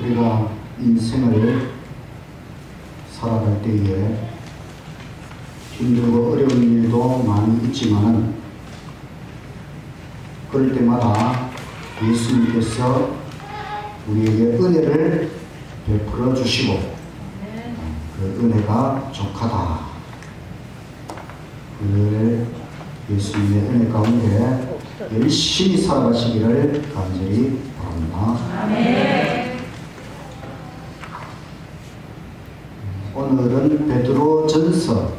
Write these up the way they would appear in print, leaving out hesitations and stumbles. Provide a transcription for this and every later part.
우리가 인생을 살아갈 때에 힘들고 어려운 일도 많이 있지만은 그럴 때마다 예수님께서 우리에게 은혜를 베풀어 주시고 그 은혜가 족하다. 그 예수님의 은혜 가운데 열심히 살아가시기를 간절히 바랍니다. 아멘. 오늘은 베드로전서.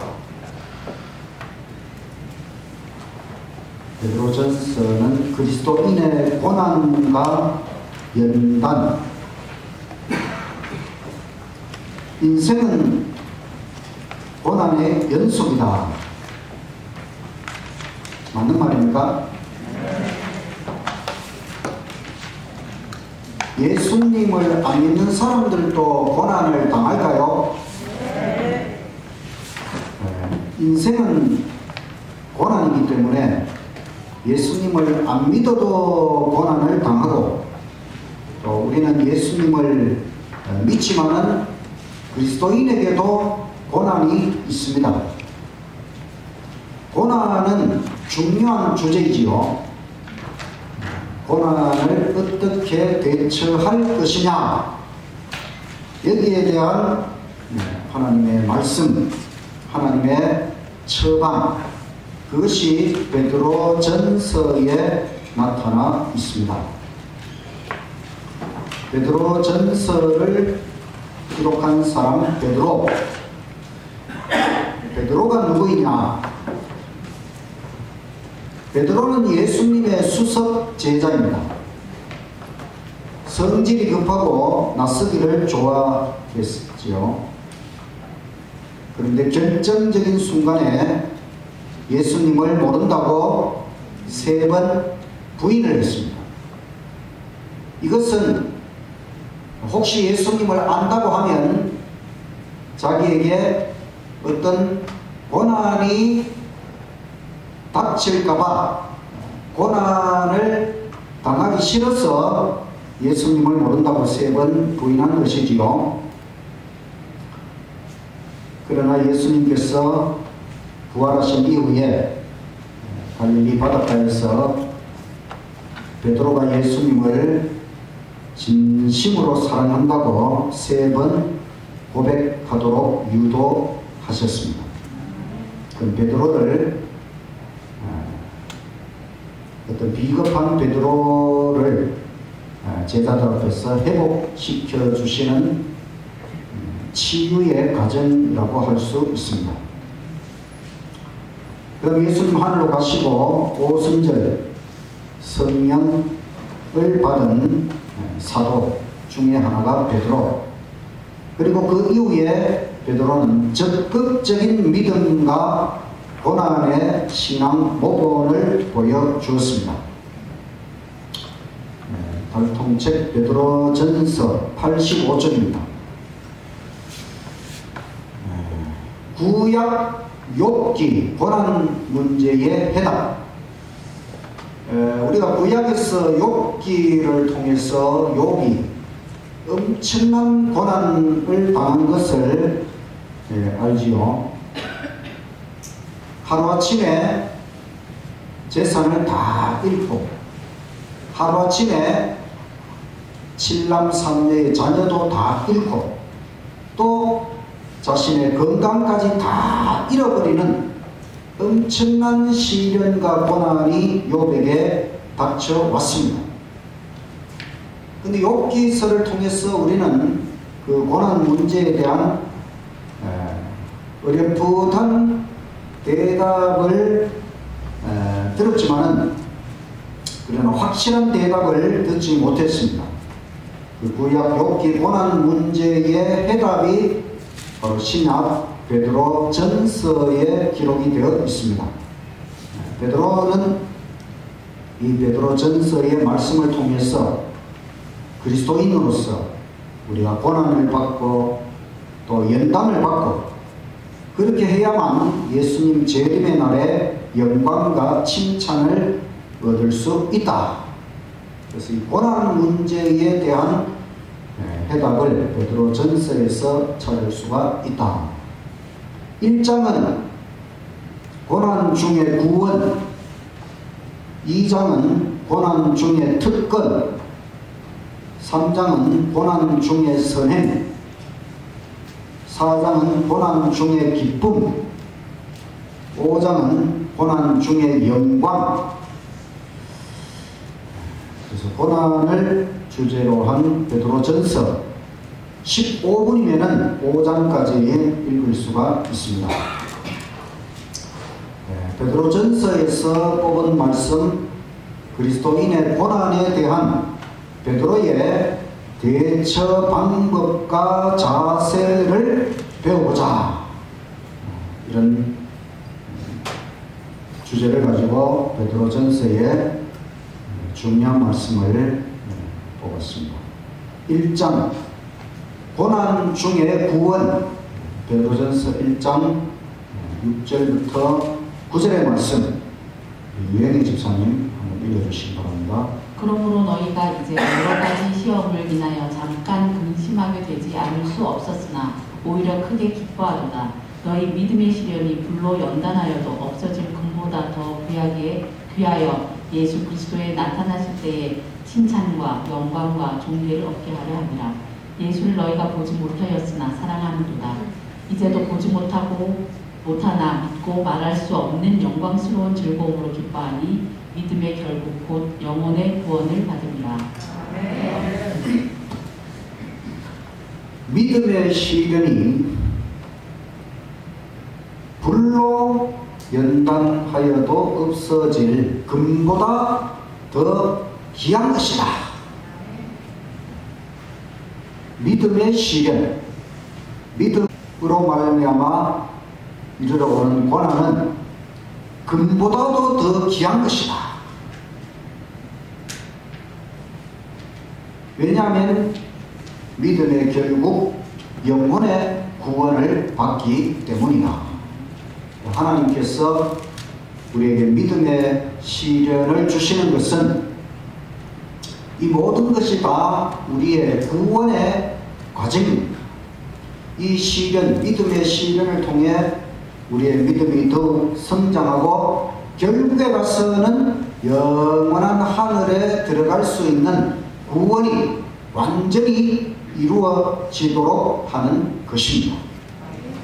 베드로전서는 그리스도인의 고난과 연단. 인생은 고난의 연속이다. 맞는 말입니까? 예수님을 안 믿는 사람들도 고난을 당할까요? 인생은 고난이기 때문에 예수님을 안 믿어도 고난을 당하고, 또 우리는 예수님을 믿지만은 그리스도인에게도 고난이 있습니다. 고난은 중요한 주제이지요. 고난을 어떻게 대처할 것이냐, 여기에 대한 하나님의 말씀, 하나님의 처방, 그것이 베드로전서에 나타나 있습니다. 베드로전서를 기록한 사람 베드로. 베드로가 누구이냐? 베드로는 예수님의 수석 제자입니다. 성질이 급하고 낯서기를 좋아했지요. 그런데 결정적인 순간에 예수님을 모른다고 3번 부인을 했습니다. 이것은 혹시 예수님을 안다고 하면 자기에게 어떤 고난이 닥칠까봐 고난을 당하기 싫어서 예수님을 모른다고 3번 부인한 것이지요. 그러나 예수님께서 부활하신 이후에 갈릴리 바닷가에서 베드로가 예수님을 진심으로 사랑한다고 3번 고백하도록 유도하셨습니다. 그 베드로를, 어떤 비겁한 베드로를 제자들 앞에서 회복시켜 주시는 치유의 과정이라고 할 수 있습니다. 그럼 예수님 하늘로 가시고 오순절 성령을 받은 사도 중에 하나가 베드로. 그리고 그 이후에 베드로는 적극적인 믿음과 고난의 신앙 모본을 보여주었습니다. 달통책 베드로전서 85쪽입니다. 구약 욥기 고난 문제의 해답. 우리가 구약에서 욥기를 통해서 욥이 엄청난 고난을 당한 것을 알지요. 하루아침에 재산을 다 잃고, 하루아침에 7남 3녀의 자녀도 다 잃고, 또 자신의 건강까지 다 잃어버리는 엄청난 시련과 고난이 욥에게 닥쳐왔습니다. 근데 욥기서를 통해서 우리는 그 고난 문제에 대한 어렴풋한 대답을 들었지만은, 그러나 확실한 대답을 듣지 못했습니다. 그 구약 욥기 고난 문제의 해답이 바로 신약 베드로전서에 기록이 되어 있습니다. 베드로는 이 베드로전서의 말씀을 통해서 그리스도인으로서 우리가 고난을 받고 또 연단을 받고, 그렇게 해야만 예수님 재림의 날에 영광과 칭찬을 얻을 수 있다. 그래서 이 고난 문제에 대한 해답을 베드로전서에서 찾을 수가 있다. 1장은 고난 중의 구원, 2장은 고난 중의 특권, 3장은 고난 중의 선행, 4장은 고난 중의 기쁨, 5장은 고난 중의 영광. 그래서 고난을 주제로 한 베드로전서 15분이면 5장까지 읽을 수가 있습니다. 베드로전서에서 뽑은 말씀, 그리스도인의 고난에 대한 베드로의 대처 방법과 자세를 배워보자. 이런 주제를 가지고 베드로전서의 중요한 말씀을 보겠습니다. 1장 고난 중의 구원, 베드로전서 1장 6절부터 9절의 말씀, 유영희 집사님 한번 읽어주시기 바랍니다. 그러므로 너희가 이제 여러 가지 시험을 인하여 잠깐 근심하게 되지 않을 수 없었으나 오히려 크게 기뻐하도다. 너희 믿음의 시련이 불로 연단하여도 없어질 금보다 더 귀하여 예수 그리스도에 나타나실 때에 칭찬과 영광과 존귀를 얻게 하려 함이라. 예수를 너희가 보지 못하였으나 사랑하는도다. 이제도 보지 못하나 믿고 말할 수 없는 영광스러운 즐거움으로 기뻐하니 믿음의 결국 곧 영혼의 구원을 받으리라. 믿음의 시련이 불로 연단하여도 없어질 금보다 더 귀한 것이다. 믿음의 시련, 믿음으로 말미암아 이르러 오는 고난은 금보다도 더 귀한 것이다. 왜냐하면 믿음의 결국 영혼의 구원을 받기 때문이다. 하나님께서 우리에게 믿음의 시련을 주시는 것은 이 모든 것이 다 우리의 구원의 과정입니다. 이 시련, 믿음의 시련을 통해 우리의 믿음이 더욱 성장하고 결국에 가서는 영원한 하늘에 들어갈 수 있는 구원이 완전히 이루어지도록 하는 것입니다.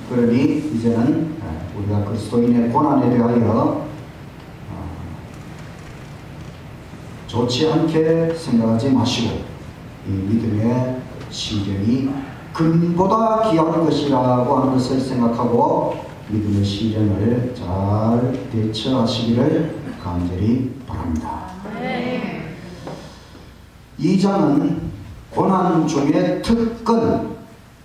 그러니 이제는 우리가 그리스도인의 고난에 대하여 좋지 않게 생각하지 마시고 이 믿음의 시련이 금보다 귀한 것이라고 하는 것을 생각하고 믿음의 시련을 잘 대처하시기를 간절히 바랍니다. 2장은 고난 중의 특권,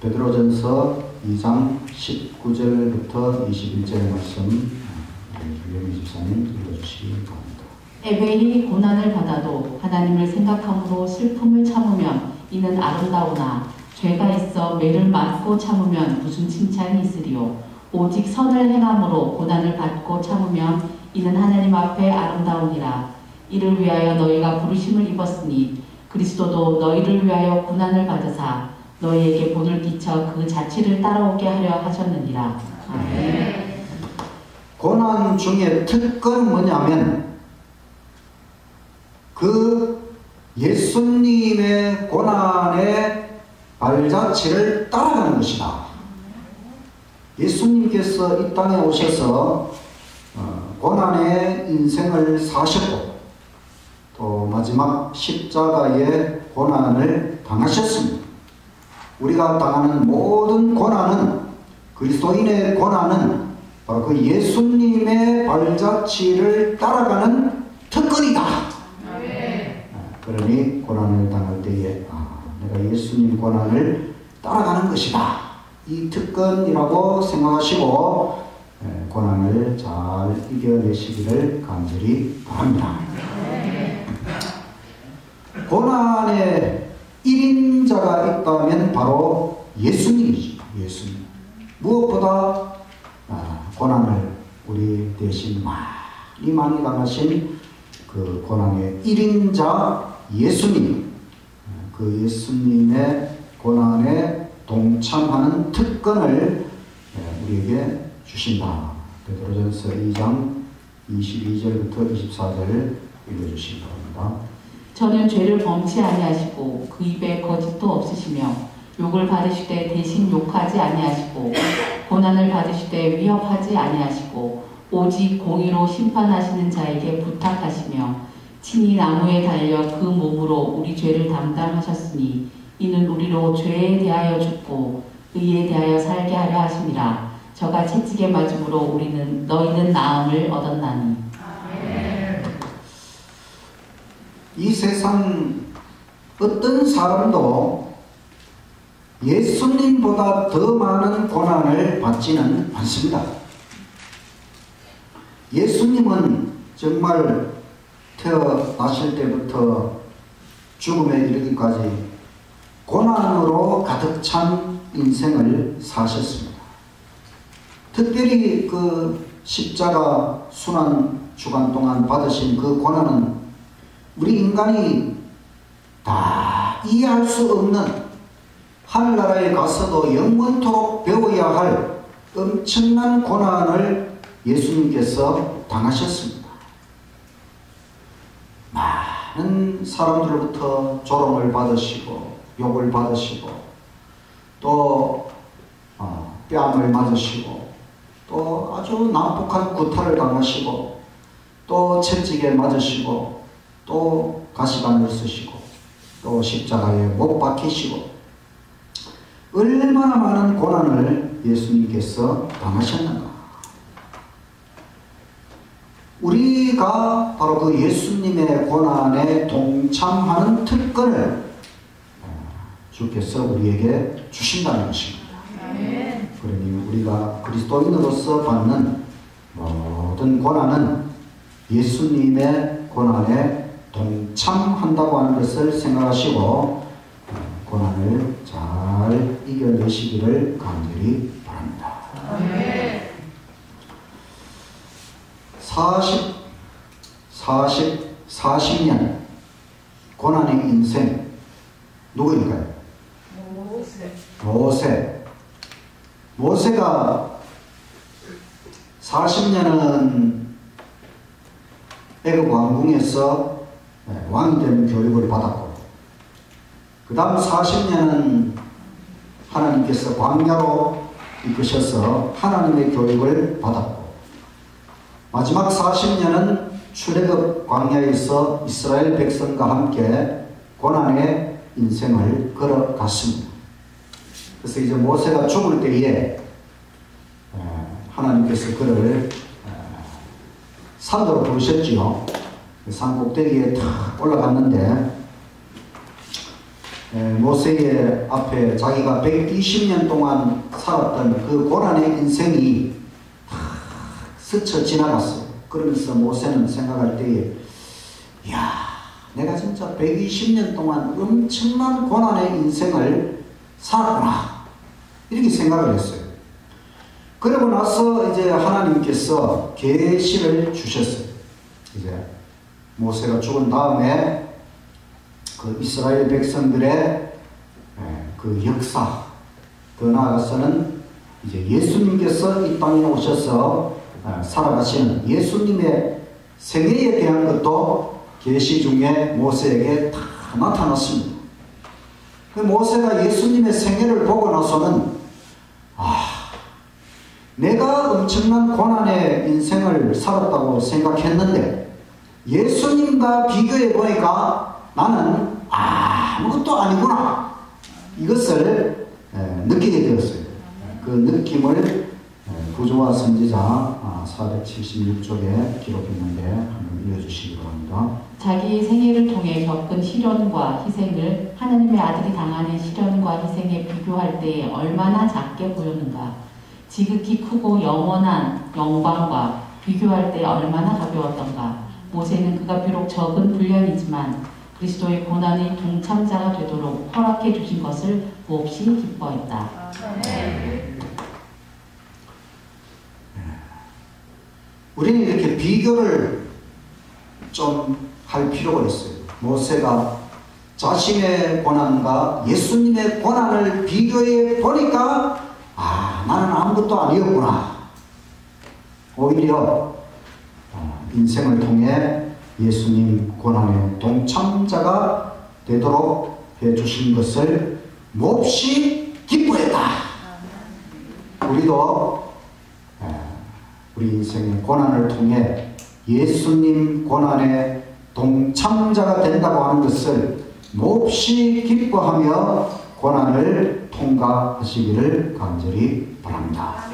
베드로전서 2장 19절부터 21절의 말씀, 유영희 집사님 읽어주시기 바랍니다. 에베이 고난을 받아도 하나님을 생각함으로 슬픔을 참으면 이는 아름다우나 죄가 있어 매를 맞고 참으면 무슨 칭찬이 있으리요. 오직 선을 행함으로 고난을 받고 참으면 이는 하나님 앞에 아름다우니라. 이를 위하여 너희가 부르심을 입었으니 그리스도도 너희를 위하여 고난을 받으사 너희에게 본을 끼쳐 그 자취를 따라오게 하려 하셨느니라. 아멘. 고난 중에 특권은 뭐냐면 그 예수님의 고난의 발자취를 따라가는 것이다. 예수님께서 이 땅에 오셔서 고난의 인생을 사셨고 또 마지막 십자가의 고난을 당하셨습니다. 우리가 당하는 모든 고난은, 그리스도인의 고난은 바로 그 예수님의 발자취를 따라가는 특권이다. 그러니 고난을 당할 때에 내가 예수님 고난을 따라가는 것이다. 이 특권이라고 생각하시고 고난을 잘 이겨내시기를 간절히 바랍니다. 고난의 1인자가 있다면 바로 예수님이죠. 예수님. 무엇보다 고난을 우리 대신 많이 당하신 그 고난의 1인자 예수님, 그 예수님의 고난에 동참하는 특권을 우리에게 주신다. 베드로전서 2장 22절부터 24절 읽어주시기 바랍니다. 저는 죄를 범치 아니하시고 그 입에 거짓도 없으시며 욕을 받으실 때 대신 욕하지 아니하시고 고난을 받으실 때 위협하지 아니하시고 오직 공의로 심판하시는 자에게 부탁하시며 친히 나무에 달려 그 몸으로 우리 죄를 담당하셨으니 이는 우리로 죄에 대하여 죽고 의에 대하여 살게 하려 하심이라. 저가 채찍에 맞음으로 너희는 나음을 얻었나니. 이 세상 어떤 사람도 예수님보다 더 많은 고난을 받지는 않습니다. 예수님은 정말 태어나실 때부터 죽음에 이르기까지 고난으로 가득 찬 인생을 사셨습니다. 특별히 그 십자가 순환 주간 동안 받으신 그 고난은 우리 인간이 다 이해할 수 없는, 하늘나라에 가서도 영원토록 배워야 할 엄청난 고난을 예수님께서 당하셨습니다. 많은 사람들로부터 조롱을 받으시고 욕을 받으시고 또 뺨을 맞으시고 또 아주 난폭한 구타를 당하시고 또 채찍에 맞으시고 또 가시관을 쓰시고 또 십자가에 못 박히시고 얼마나 많은 고난을 예수님께서 당하셨는가. 우리가 바로 그 예수님의 고난에 동참하는 특권을 주께서 우리에게 주신다는 것입니다. 그러니 우리가 그리스도인으로서 받는 모든 고난은 예수님의 고난에 동참한다고 하는 것을 생각하시고 고난을 잘 이겨내시기를 간절히 바랍니다. 40년 고난의 인생 누구인가요? 모세가 40년은 애굽 왕궁에서 왕이 되는 교육을 받았고 그 다음 40년은 하나님께서 광야로 이끄셔서 하나님의 교육을 받았고 마지막 40년은 출애굽 광야에서 이스라엘 백성과 함께 고난의 인생을 걸어갔습니다. 그래서 이제 모세가 죽을 때에 하나님께서 그를 산으로 부르셨지요. 산 꼭대기에 탁 올라갔는데 모세의 앞에 자기가 120년 동안 살았던 그 고난의 인생이 스쳐 지나갔어요. 그러면서 모세는 생각할 때에 이야, 내가 진짜 120년 동안 엄청난 고난의 인생을 살았구나 이렇게 생각을 했어요. 그러고 나서 이제 하나님께서 계시를 주셨어요. 이제 모세가 죽은 다음에 그 이스라엘 백성들의 그 역사, 더 나아가서는 이제 예수님께서 이 땅에 오셔서 살아가시는 예수님의 생애에 대한 것도 계시 중에 모세에게 다 나타났습니다. 그 모세가 예수님의 생애를 보고 나서는 내가 엄청난 고난의 인생을 살았다고 생각했는데 예수님과 비교해 보니까 나는 아무것도 아니구나 이것을 느끼게 되었어요. 그 느낌을 구조화 선지자 476쪽에 기록했는데 한번 읽어주시기 바랍니다. 자기의 생애를 통해 겪은 시련과 희생을 하나님의 아들이 당하는 시련과 희생에 비교할 때에 얼마나 작게 보였는가. 지극히 크고 영원한 영광과 비교할 때 얼마나 가벼웠던가. 모세는 그가 비록 적은 분량이지만 그리스도의 고난의 동참자가 되도록 허락해 주신 것을 몹시 기뻐했다. 우리는 이렇게 비교를 좀 할 필요가 있어요. 모세가 자신의 고난과 예수님의 고난을 비교해 보니까 나는 아무것도 아니었구나. 오히려 인생을 통해 예수님 고난의 동참자가 되도록 해주신 것을 몹시 기뻐했다. 우리도 우리 인생의 고난을 통해 예수님 고난의 동참자가 된다고 하는 것을 몹시 기뻐하며 고난을 통과하시기를 간절히 바랍니다.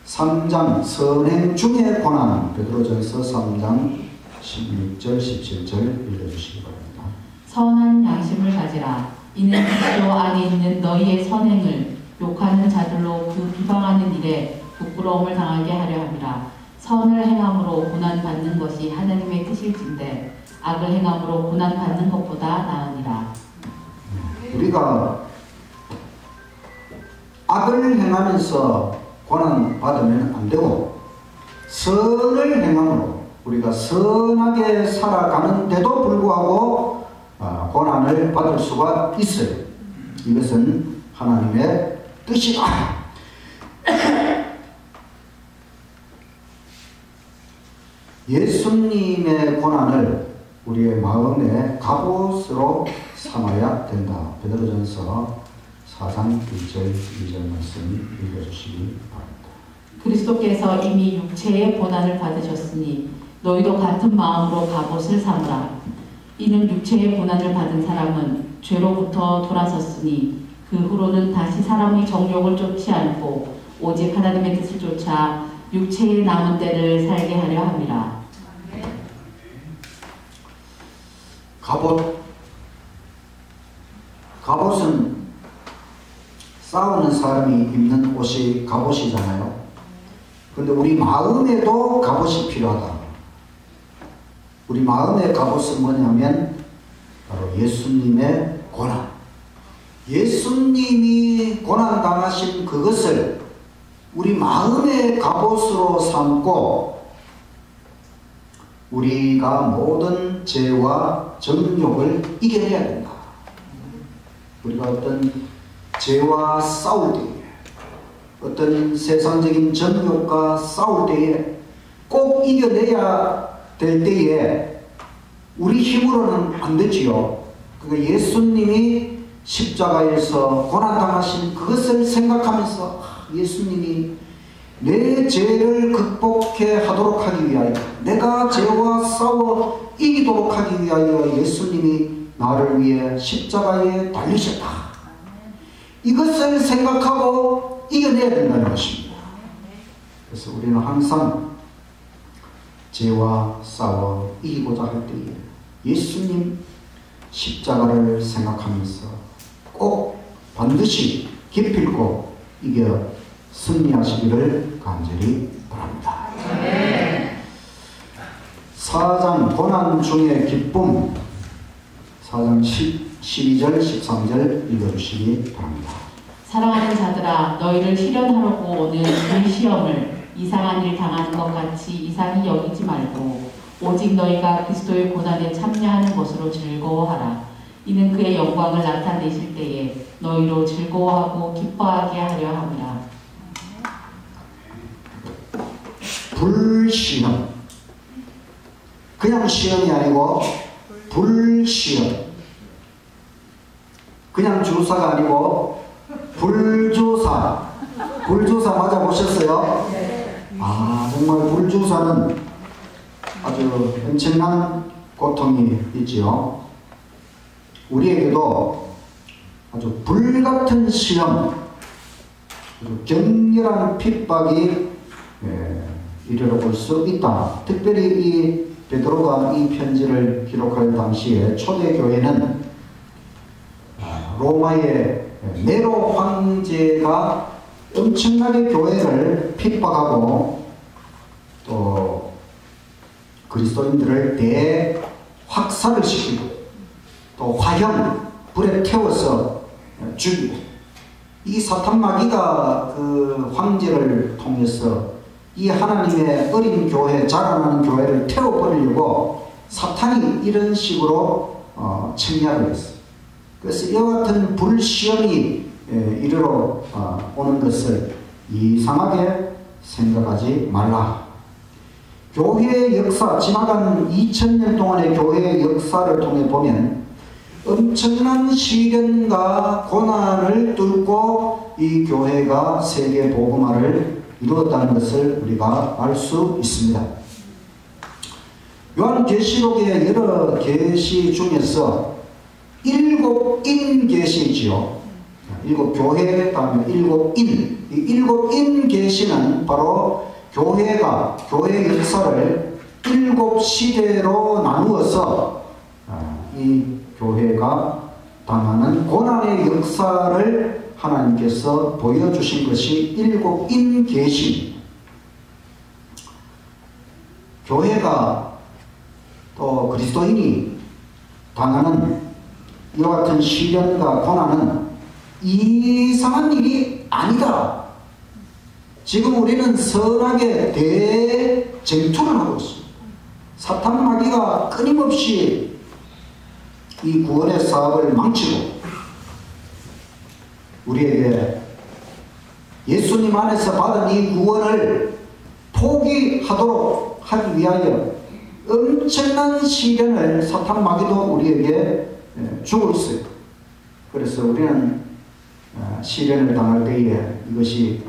3장 선행 중의 고난, 베드로전서 3장 16절 17절 읽어주시기 바랍니다. 선한 양심을 가지라. 이는 그리스도 안에 있는 너희의 선행을 욕하는 자들로 그 비방하는 일에 부끄러움을 당하게 하려 함이라. 선을 행함으로 고난받는 것이 하나님의 뜻일진데 악을 행함으로 고난받는 것보다 나으니라. 우리가 악을 행하면서 고난받으면 안 되고 선을 행함으로 우리가 선하게 살아가는데도 불구하고 고난을 받을 수가 있어요. 이것은 하나님의 뜻이다. 예수님의 고난을 우리의 마음의 갑옷으로 삼아야 된다. 베드로전서 4장 1절 2절 말씀 읽어주시기 바랍니다. 그리스도께서 이미 육체의 고난을 받으셨으니 너희도 같은 마음으로 갑옷을 삼으라. 이는 육체의 고난을 받은 사람은 죄로부터 돌아섰으니 그 후로는 다시 사람의 정욕을 쫓지 않고 오직 하나님의 뜻을 쫓아 육체의 남은 때를 살게 하려 함이라. 갑옷은 싸우는 사람이 입는 옷이 갑옷이잖아요. 그런데 우리 마음에도 갑옷이 필요하다. 우리 마음의 갑옷은 뭐냐면 바로 예수님의 고난. 예수님이 고난당하신 그것을 우리 마음의 갑옷으로 삼고 우리가 모든 죄와 정욕을 이겨내야 된다. 우리가 어떤 죄와 싸울 때에, 어떤 세상적인 정욕과 싸울 때에 꼭 이겨내야 될 때에 우리 힘으로는 안 되지요. 그러니까 예수님이 십자가에서 고난당하신 그것을 생각하면서 예수님이 내 죄를 극복해 하도록 하기 위하여, 내가 죄와 싸워 이기도록 하기 위하여 예수님이 나를 위해 십자가에 달리셨다. 이것을 생각하고 이겨내야 된다는 것입니다. 그래서 우리는 항상 죄와 싸워 이기고자 할 때에 예수님 십자가를 생각하면서 꼭 반드시 기필코 이겨 승리하시기를 간절히 바랍니다. 4장 고난 중의 기쁨, 4장 12절 13절 읽어주시기 바랍니다. 사랑하는 자들아, 너희를 시련하려고 오는 그 시험을 이상한 일 당하는 것 같이 이상히 여기지 말고 오직 너희가 그리스도의 고난에 참여하는 것으로 즐거워하라. 이는 그의 영광을 나타내실 때에 너희로 즐거워하고 기뻐하게 하려 함이라. 불시험, 그냥 시험이 아니고 불시험, 그냥 주사가 아니고 불주사. 불주사 맞아보셨어요? 정말 불주사는 아주 엄청난 고통이 있지요. 우리에게도 아주 불같은 시험, 격렬한 핍박이 이르러 볼 수 있다. 특별히 이 베드로가 이 편지를 기록할 당시에 초대교회는 로마의 네로 황제가 엄청나게 교회를 핍박하고 또 그리스도인들을 대확살을 시키고 또 화형 불에 태워서 죽이고, 이 사탄 마귀가 그 황제를 통해서 이 하나님의 어린 교회, 자라나는 교회를 태워버리려고 사탄이 이런 식으로 책략을 했어요. 그래서 이와 같은 불시험이 이르러 오는 것을 이상하게 생각하지 말라. 교회의 역사, 지나간 2000년 동안의 교회의 역사를 통해 보면 엄청난 시련과 고난을 뚫고 이 교회가 세계 복음화를 이루었다는 것을 우리가 알 수 있습니다. 요한계시록의 여러 계시 중에서 7인 계시지요. 7교회, 다음에 7인. 이 7인 계시는 바로 교회의 역사를 7시대로 나누어서 이 교회가 당하는 고난의 역사를 하나님께서 보여주신 것이 7인 계시. 교회가 또 그리스도인이 당하는 이와 같은 시련과 고난은 이상한 일이 아니다. 지금 우리는 선하게 대쟁투를 하고 있습니다. 사탄 마귀가 끊임없이 이 구원의 사업을 망치고 우리에게 예수님 안에서 받은 이 구원을 포기하도록 하기 위하여 엄청난 시련을 사탄 마귀도 우리에게 주고 있어요. 그래서 우리는 시련을 당할 때에 이것이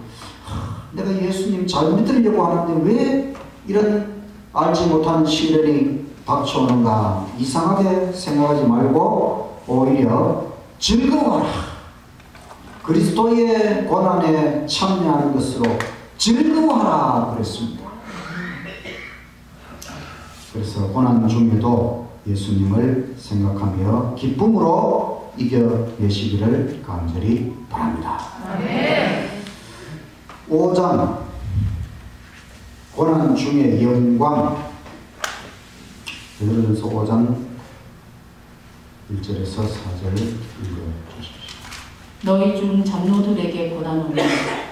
내가 예수님 잘 믿으려고 하는데 왜 이런 알지 못하는 시련이 닥쳐오는가 이상하게 생각하지 말고 오히려 즐거워라. 그리스도의 고난에 참여하는 것으로 즐거워하라 그랬습니다. 그래서 고난 중에도 예수님을 생각하며 기쁨으로 이겨내시기를 간절히 바랍니다. 5장 고난 중의 영광. 베드로전서 5장 1절에서 4절 읽어주십시오. 너희 중 장로들에게 고난오니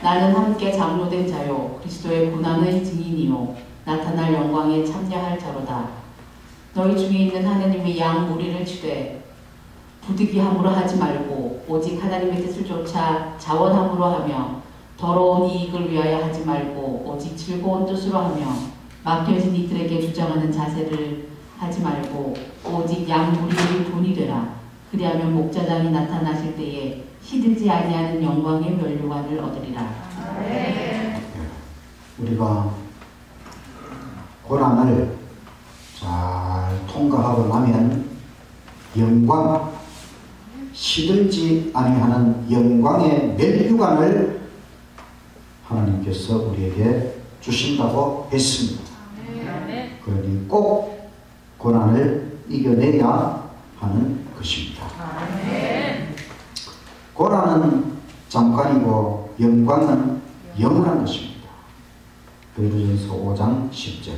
나는 함께 장로된 자요 그리스도의 고난의 증인이요 나타날 영광에 참여할 자로다. 너희 중에 있는 하나님의 양 무리를 치되 부득이함으로 하지 말고 오직 하나님의 뜻을 쫓아 자원함으로 하며 더러운 이익을 위하여 하지 말고 오직 즐거운 뜻으로 하며 맡겨진 이들에게 주장하는 자세를 하지 말고 오직 양 무리의 돈이 되라. 그리하면 목자장이 나타나실 때에 시들지 아니하는 영광의 면류관을 얻으리라. 우리가 고난을 잘 통과하고 나면 영광, 시들지 아니하는 영광의 면류관을 하나님께서 우리에게 주신다고 했습니다. 그러니 꼭 고난을 이겨내야 하는 것입니다. 고난은 잠깐이고 영광은 영원한 것입니다. 베드로전서 5장 10절.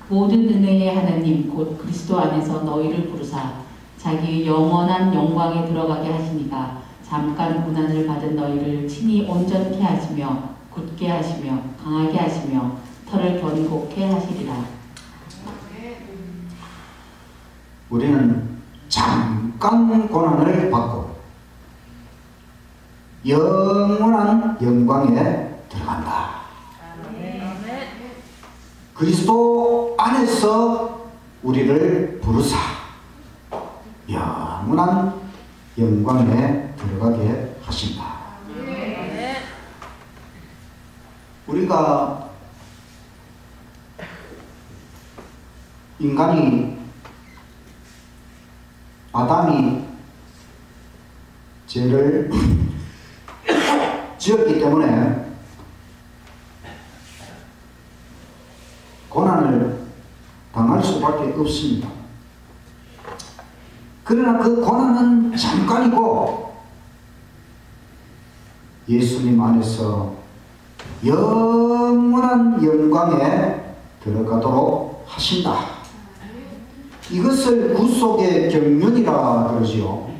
모든 은혜의 하나님 곧 그리스도 안에서 너희를 부르사 자기의 영원한 영광에 들어가게 하시니가 잠깐 고난을 받은 너희를 친히 온전케 하시며 굳게 하시며 강하게 하시며 털을 견고케 하시리라. 우리는 잠깐 고난을 받고 영원한 영광에 들어간다. 그리스도 안에서 우리를 부르사 영원한 영광에 들어가게 하신다. 우리가 인간이 아담이 죄를 지었기 때문에 고난을 당할 수밖에 없습니다. 그러나 그 고난은 잠깐이고 예수님 안에서 영원한 영광에 들어가도록 하신다. 이것을 구속의 경륜이라 그러지요.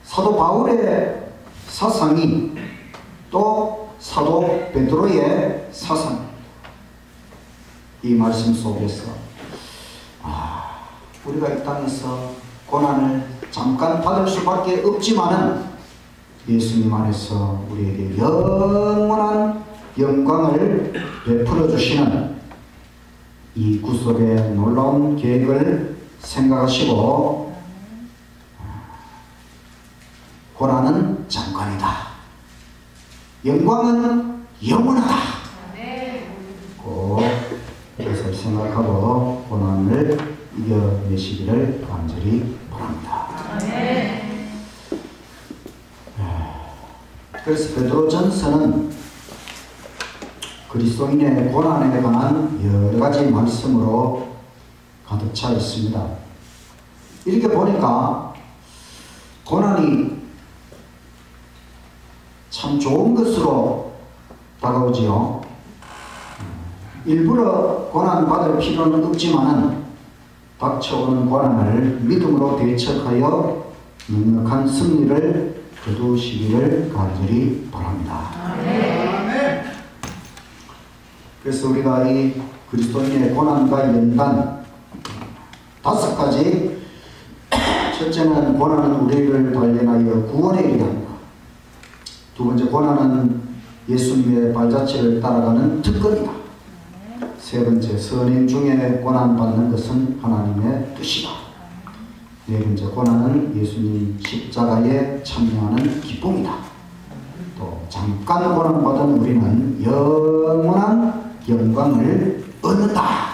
사도 바울의 사상이 또 사도 베드로의 사상입니다. 이 말씀 속에서 우리가 이 땅에서 고난을 잠깐 받을 수밖에 없지만은 예수님 안에서 우리에게 영원한 영광을 베풀어 주시는 이 구속의 놀라운 계획을 생각하시고 고난은 잠깐이다. 영광은 영원하다. 꼭 그것을 생각하고 고난을 이겨내시기를 간절히 바랍니다. 그래서 베드로전서는 그리스도인의 고난에 관한 여러 가지 말씀으로 가득 차 있습니다. 이렇게 보니까 고난이 참 좋은 것으로 다가오지요. 일부러 고난받을 필요는 없지만은 닥쳐오는 고난을 믿음으로 대처하여 넉넉한 승리를 거두시기를 간절히 바랍니다. 그래서 우리가 이 그리스도인의 고난과 연단 5가지, 첫째는 고난은 우리를 단련하여 구원에 이르게 합니다. 두 번째, 고난은 예수님의 발자취를 따라가는 특권이다. 세 번째, 선행 중에 고난받는 것은 하나님의 뜻이다. 네 번째, 고난은 예수님 십자가에 참여하는 기쁨이다. 또 잠깐 고난받은 우리는 영원한 영광을 얻는다.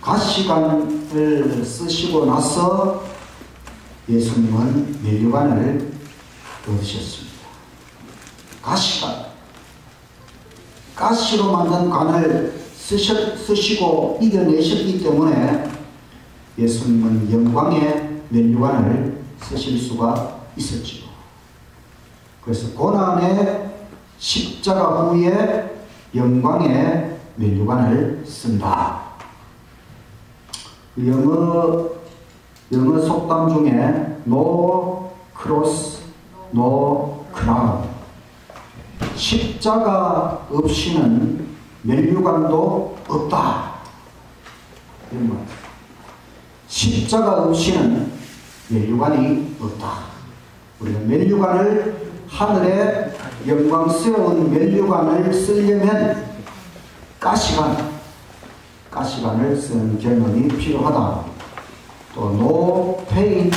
가시관을 쓰시고 나서 예수님은 면류관을 얻으셨습니다. 가시관, 가시로 만든 관을 쓰시고 이겨내셨기 때문에 예수님은 영광의 면류관을 쓰실 수가 있었지요. 그래서 고난의 십자가 후에 영광의 면류관을 쓴다. 영어 속담 중에 No cross, no crown, 십자가 없이는 면류관도 없다. 이런 말. 십자가 없이는 면류관이 없다. 우리가 면류관을, 하늘에 영광스러운 면류관을 쓰려면 가시관을 쓰는 경험이 필요하다. 또 no pain,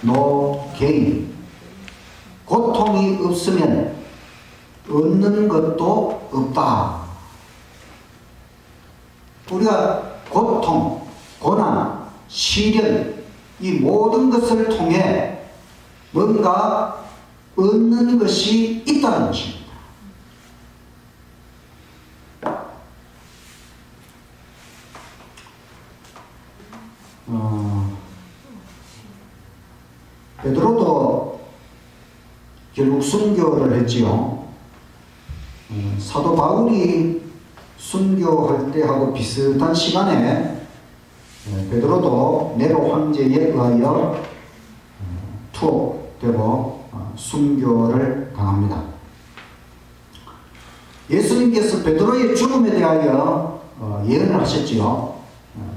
no gain. 고통이 없으면 얻는 것도 없다. 우리가 고통, 고난, 시련, 이 모든 것을 통해 뭔가 얻는 것이 있다는 것입니다. 베드로도 결국 순교를 했지요. 사도 바울이 순교할 때하고 비슷한 시간에 베드로도 네로 황제에 의하여 투옥되고 순교를 당합니다. 예수님께서 베드로의 죽음에 대하여 예언을 하셨지요.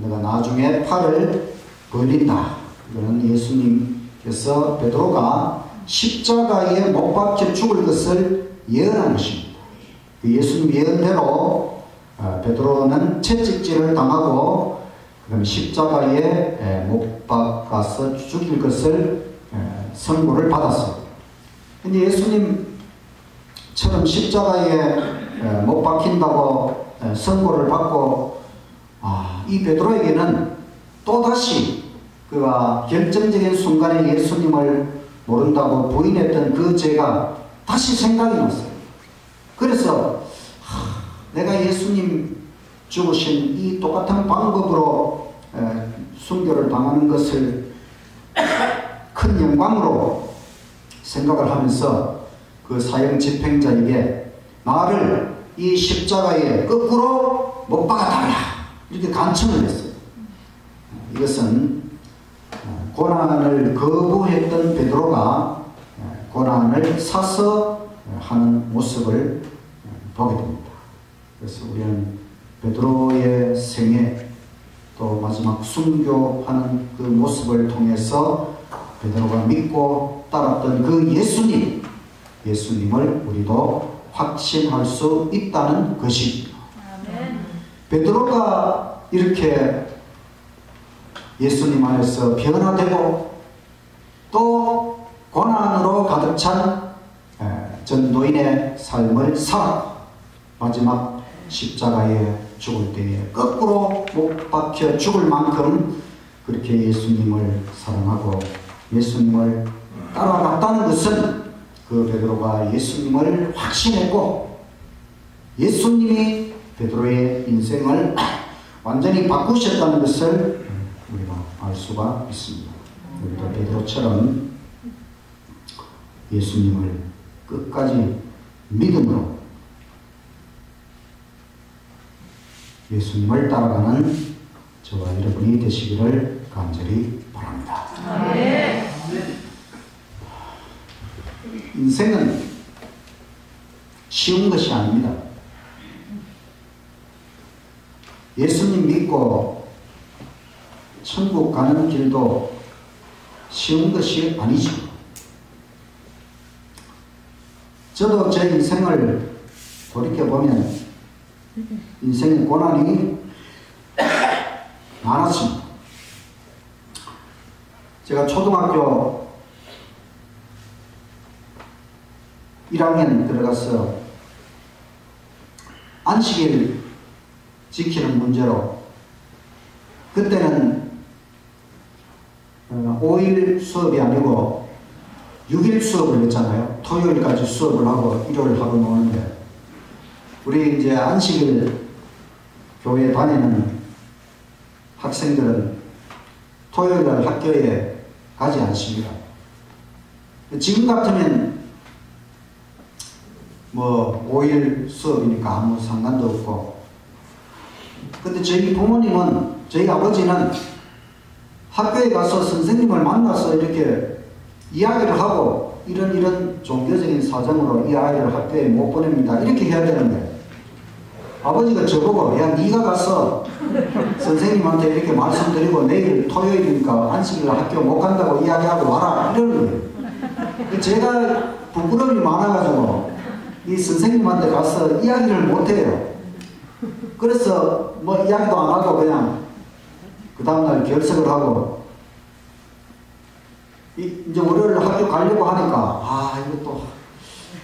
내가 나중에 팔을 벌린다. 이거는 예수님께서 베드로가 십자가에 못 박혀 죽을 것을 예언한 것입니다. 그 예수님 예언대로 베드로는 채찍질을 당하고 그다음에 십자가에 못 박아서 죽일 것을 선고를 받았어요. 근데 예수님처럼 십자가에 못 박힌다고 선고를 받고 이 베드로에게는 또다시 그가 결정적인 순간에 예수님을 모른다고 부인했던 그 죄가 다시 생각이 났어요. 그래서 내가 예수님 죽으신 이 똑같은 방법으로 순교를 당하는 것을 큰 영광으로 생각을 하면서 그 사형 집행자에게 나를 이 십자가에 거꾸로 못 박아달라 이렇게 간청을 했어요. 이것은 고난을 거부했던 베드로가 고난을 사서 하는 모습을 보게 됩니다. 그래서 우리는 베드로의 생애 또 마지막 순교하는 그 모습을 통해서 베드로가 믿고 따랐던 그 예수님을 우리도 확신할 수 있다는 것입니다. 베드로가 이렇게 예수님 안에서 변화되고 또 고난으로 가득 찬 전도인의 삶을 살아 마지막 십자가에 죽을 때에 거꾸로 못 박혀 죽을 만큼 그렇게 예수님을 사랑하고 예수님을 따라갔다는 것은 그 베드로가 예수님을 확신했고 예수님이 베드로의 인생을 완전히 바꾸셨다는 것을 우리가 알 수가 있습니다. 우리도 베드로처럼 예수님을 끝까지 믿음으로 예수님을 따라가는 저와 여러분이 되시기를 간절히 바랍니다. 네. 인생은 쉬운 것이 아닙니다. 예수님 믿고 천국 가는 길도 쉬운 것이 아니죠. 저도 제 인생을 돌이켜보면 인생의 고난이 많았습니다. 제가 초등학교 1학년 들어가서 안식일 지키는 문제로 그때는 5일 수업이 아니고 6일 수업을 했잖아요. 토요일까지 수업을 하고 일요일 하고 노는데 우리 이제 안식일 교회 다니는 학생들은 토요일날 학교에 가지 않습니다. 지금 같으면 뭐 5일 수업이니까 아무 상관도 없고 근데 저희 부모님은 저희 아버지는 학교에 가서 선생님을 만나서 이렇게 이야기를 하고 이런 종교적인 사정으로 이 아이를 학교에 못 보냅니다 이렇게 해야 되는데 아버지가 저보고 야 네가 가서 선생님한테 이렇게 말씀드리고 내일 토요일이니까 안식일 학교 못 간다고 이야기하고 와라 이러는 거예요. 제가 부끄러움이 많아가지고 이 선생님한테 가서 이야기를 못해요. 그래서 뭐 이야기도 안 하고 그냥 그 다음날 결석을 하고 이제 월요일 학교 가려고 하니까 이거 또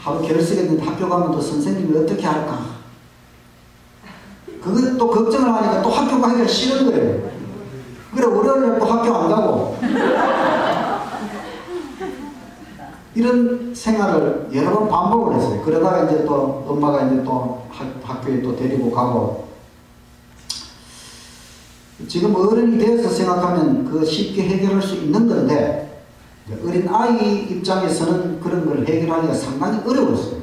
하루 결석했는데 학교 가면 또 선생님이 어떻게 할까 그거 또 걱정을 하니까 또 학교 가기가 싫은 거예요. 그래 월요일에 또 학교 안 가고 이런 생활을 여러 번 반복을 했어요. 그러다가 이제 또 엄마가 이제 또 학교에 또 데리고 가고 지금 어른이 되어서 생각하면 그 쉽게 해결할 수 있는 건데 어린 아이 입장에서는 그런 걸 해결하기가 상당히 어려웠어요.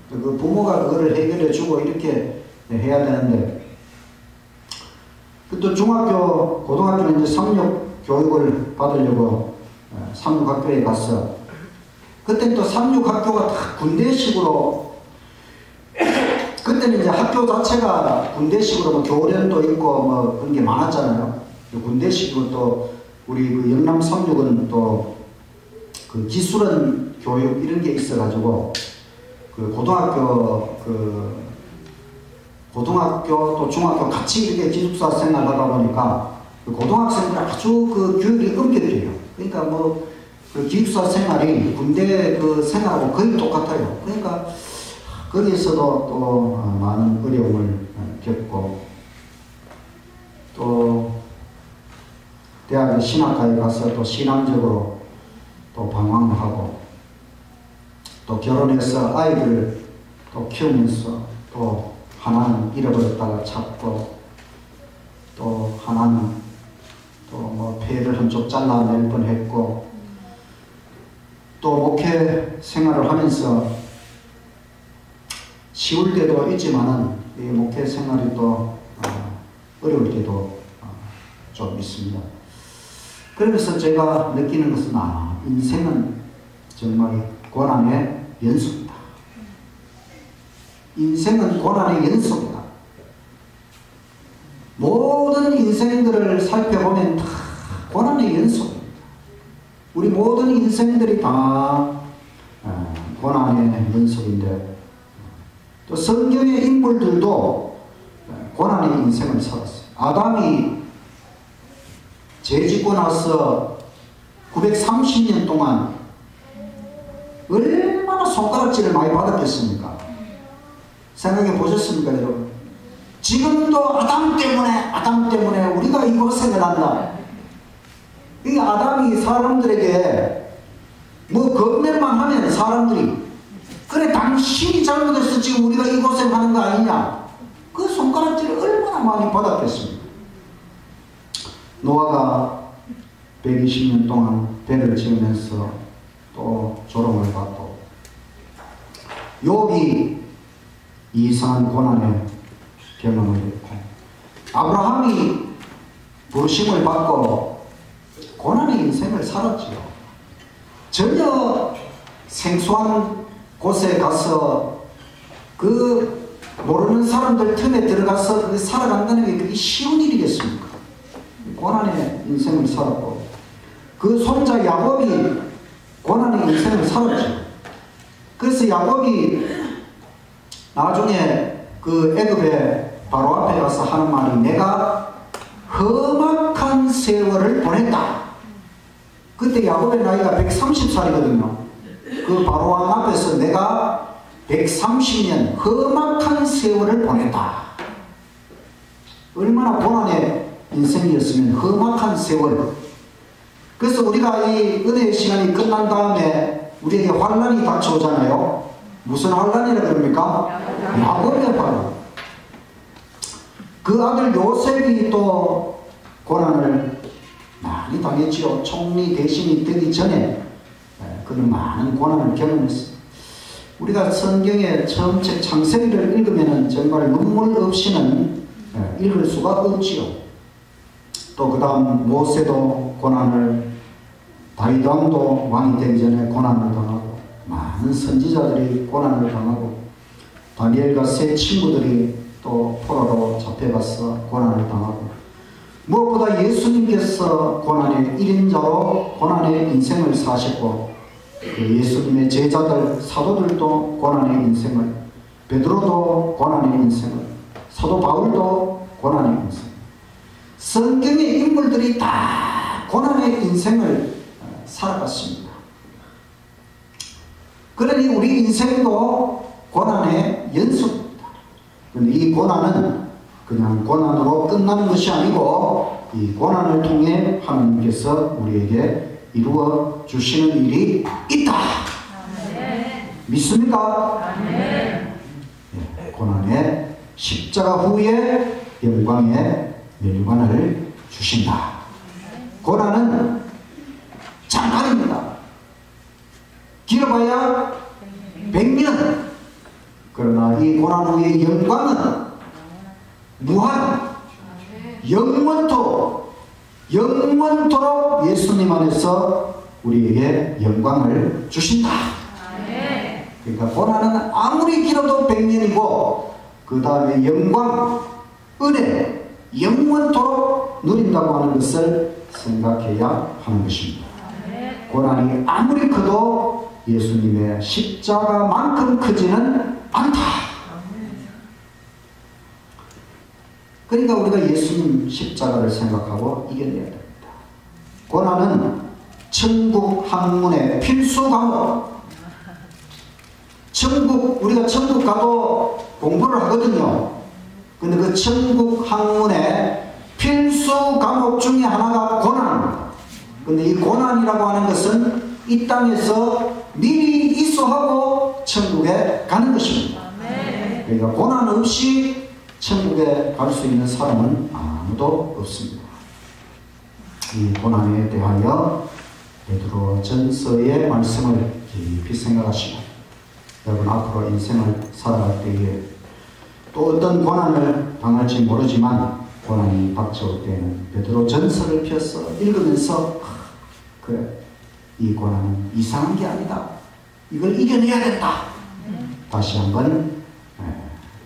그 부모가 그거를 해결해 주고 이렇게 해야 되는데 또 중학교, 고등학교는 이제 상륙 교육을 받으려고 상륙학교에 갔어. 그때 또 상륙학교가 다 군대식으로 그때는 이제 학교 자체가 군대식으로 뭐 교련도 있고 뭐 그런 게 많았잖아요. 군대식으로 또 우리 그 영남 상륙은 또 그 기술원 교육 이런 게 있어가지고 그 고등학교 또 중학교 같이 이렇게 기숙사 생활을 하다 보니까 그 고등학생들 아주 그 교육이 엄격해요. 그러니까 뭐 그 기숙사 생활이 군대 그 생활하고 거의 똑같아요. 그러니까 거기에서도 또 많은 어려움을 겪고 또 대학의 신학과에 가서 또 신앙적으로 또 방황하고 또 결혼해서 아이들을 또 키우면서 또 하나는 잃어버렸다가 찾고 또 하나는 또 뭐 폐를 한쪽 잘라낼 뻔했고 또 목회 생활을 하면서 쉬울 때도 있지만은 이 목회 생활이 또 어려울 때도 좀 있습니다. 그러면서 제가 느끼는 것은 인생은 정말 고난의 연속이다. 인생은 고난의 연속이다. 모든 인생들을 살펴보면 다 고난의 연속입니다. 우리 모든 인생들이 다 고난의 연속인데, 또 성경의 인물들도 고난의 인생을 살았어요. 아담이 죄 짓고 나서 930년 동안 얼마나 손가락질을 많이 받았겠습니까? 생각해 보셨습니까, 여러분? 지금도 아담 때문에 우리가 이 고생을 한다. 이 아담이 사람들에게 뭐 겁내만 하면 사람들이 그래 당신이 잘못해서 지금 우리가 이 고생하는 거 아니냐, 그 손가락질을 얼마나 많이 받았겠습니까? 노아가 120년 동안 배를 지으면서 또 조롱을 받고, 욥이 이상한 고난의 경험을 했고, 아브라함이 부르심을 받고 고난의 인생을 살았지요. 전혀 생소한 곳에 가서 그 모르는 사람들 틈에 들어가서 살아간다는 게 그게 쉬운 일이겠습니까? 고난의 인생을 살았고, 그 손자 야곱이 고난의 인생을 살았죠. 그래서 야곱이 나중에 그 애굽의 바로 앞에 가서 하는 말이, 내가 험악한 세월을 보냈다. 그때 야곱의 나이가 130살이거든요. 그 바로왕 앞에서 내가 130년 험악한 세월을 보냈다. 얼마나 고난의 인생이었으면 험악한 세월. 그래서 우리가 이 은혜의 시간이 끝난 다음에 우리에게 환난이 닥쳐오잖아요. 무슨 환난이라 그럽니까? 야곱의 환난. 그 아들 요셉이 또 고난을 많이 당했지요. 총리 대신이 되기 전에 그는 많은 고난을 경험했어요. 우리가 성경의 처음 책 창세기를 읽으면 정말 눈물 없이는 읽을 수가 없지요. 또 그 다음 모세도 고난을, 다윗 왕도 왕이 되기 전에 고난을 당하고, 많은 선지자들이 고난을 당하고, 다니엘과 세 친구들이 또 포로로 잡혀가서 고난을 당하고, 무엇보다 예수님께서 고난의 1인자로 고난의 인생을 사셨고, 그 예수님의 제자들, 사도들도 고난의 인생을, 베드로도 고난의 인생을, 사도 바울도 고난의 인생, 성경의 인물들이 다 고난의 인생을 살아갔습니다. 그러니 우리 인생도 고난의 연속입니다. 그런데 이 고난은 그냥 고난으로 끝나는 것이 아니고, 이 고난을 통해 하나님께서 우리에게 이루어 주시는 일이 있다. 믿습니까? 네, 고난의 십자가 후에 영광의 멸관을 주신다. 고난은 잠깐입니다. 길어봐야 100년. 그러나 이 고난 후의 영광은 무한, 영원토록 예수님 안에서 우리에게 영광을 주신다. 그러니까 고난은 아무리 길어도 100년이고, 그 다음에 영광, 은혜, 영원토록 누린다고 하는 것을 생각해야 하는 것입니다. 고난이 아무리 커도 예수님의 십자가만큼 크지는 않다. 그러니까 우리가 예수님 십자가를 생각하고 이겨내야 됩니다. 고난은 천국 학문의 필수 과목. 우리가 천국 가도 공부를 하거든요. 근데 그 천국 학문의 필수 과목 중에 하나가 고난입니다. 근데 이 고난이라고 하는 것은 이 땅에서 미리 있어하고 천국에 가는 것입니다. 그러니까 고난 없이 천국에 갈 수 있는 사람은 아무도 없습니다. 이 고난에 대하여 베드로 전서의 말씀을 깊이 생각하시고, 여러분 앞으로 인생을 살아갈 때에 또 어떤 고난을 당할지 모르지만, 고난이 닥쳐올 때는 베드로 전서를 펴서 읽으면서, 그래, 이 고난은 이상한 게 아니다. 이걸 이겨내야 된다. 다시 한번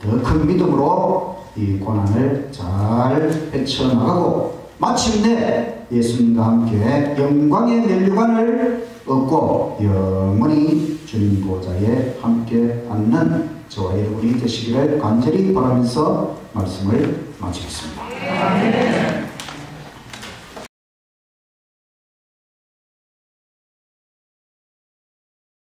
더 큰 믿음으로 이 고난을 잘 헤쳐나가고 마침내 예수님과 함께 영광의 면류관을 얻고 영원히 주님 보좌에 함께 앉는 저와 여러분이 되시기를 간절히 바라면서 말씀을 마치겠습니다.